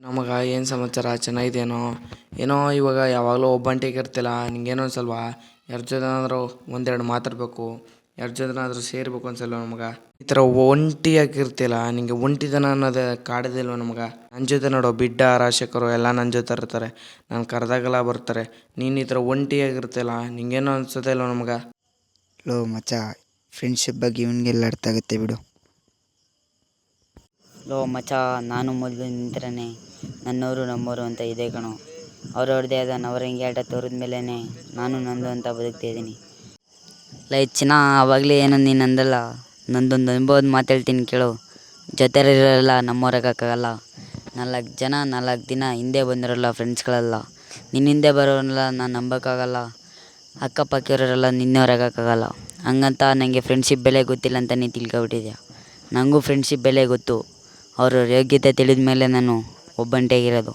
ನಮಗೆ ಏನು ಸಮಾಚಾರ ಚೆನ್ನಾಗಿದೆಯೇನೋ ಏನೋ ಇವಾಗ ಯಾವಾಗಲೂ ಒಬ್ಬಂಟಿಗಿರ್ತಿಲ್ಲ ನಿಂಗೇನೋ ಒಂದ್ಸಲ್ವ ಯಾರ ಜೊತೆನಾದರೂ ಒಂದೆರಡು ಮಾತಾಡಬೇಕು ಯಾರ ಜೊತೆನಾದರೂ ಸೇರ್ಬೇಕು ಅನ್ಸಲ್ವ ನಮಗೆ ಈ ಥರ ಒಂಟಿಯಾಗಿರ್ತಿಲ್ಲ ನಿಂಗೆ ಒಂಟಿತನ ಅನ್ನೋದು ಕಾಡೋದಿಲ್ವ ನಮಗೆ ನನ್ನ ಜೊತೆ ನೋಡೋ ಬಿಡ್ಡ ರಾಶಕರು ಎಲ್ಲ ನನ್ನ ಜೊತೆ ಇರ್ತಾರೆ ನಾನು ಕರೆದಾಗೆಲ್ಲ ಬರ್ತಾರೆ ನೀನು ಈ ಥರ ಒಂಟಿಯಾಗಿರ್ತಿಲ್ಲ ನಿಂಗೇನೋ ಅನ್ಸೋದೇ ಇಲ್ವ ನಮಗೆ. ಲೋ ಮಚ್ಚ, ಫ್ರೆಂಡ್ಶಿಪ್ ಬಗ್ಗೆ ಇವನಿಗೆಲ್ಲ ಅರ್ಥ ಆಗುತ್ತೆ ಬಿಡು. ಲೋ ಮಚ್ಚ, ನಾನು ಮೊದಲು ನಿಂತರೇ ನನ್ನವರು ನಮ್ಮವರು ಅಂತ ಇದೆ ಕಣೋ. ಅವ್ರವ್ರದ್ದೇ ಆದ ನವರಂಗಿ ಆಟ ತೋರಿದ ಮೇಲೇ ನಾನು ನಂದು ಅಂತ ಬದುಕ್ತಾ ಇದ್ದೀನಿ. ಲೈ ಚಿನ್ನ, ಆವಾಗಲೇ ಏನೋ ನೀನು ಅಂದಲ್ಲ, ನಂದೊಂದು ಅನುಭವದ ಮಾತು ಹೇಳ್ತೀನಿ ಕೇಳು. ಜೊತೆಲಿರೋಲ್ಲ ನಮ್ಮವ್ರಾಗಕ್ಕಾಗಲ್ಲ. 4 ಜನ 4 ದಿನ ಹಿಂದೆ ಬಂದಿರೋಲ್ಲ ಫ್ರೆಂಡ್ಸ್ಗಳೆಲ್ಲ. ನಿನ್ನ ಹಿಂದೆ ಬರೋರಲ್ಲ ನಾನು ನಂಬೋಕ್ಕಾಗಲ್ಲ. ಅಕ್ಕಪಕ್ಕ ಇರೋರೆಲ್ಲ ನಿನ್ನವ್ರಾಗಕ್ಕಾಗಲ್ಲ. ಹಂಗಂತ ನನಗೆ ಫ್ರೆಂಡ್ಶಿಪ್ ಬೆಲೆ ಗೊತ್ತಿಲ್ಲ ಅಂತ ನೀನು ತಿಳ್ಕೊಬಿಟ್ಟಿದ್ಯಾ. ನನಗೂ ಫ್ರೆಂಡ್ಶಿಪ್ ಬೆಲೆ ಗೊತ್ತು. ಅವ್ರ ಯೋಗ್ಯತೆ ತಿಳಿದ ಮೇಲೆ ನಾನು ಒಬ್ಬಂಟಿಯಾಗಿರೋದು.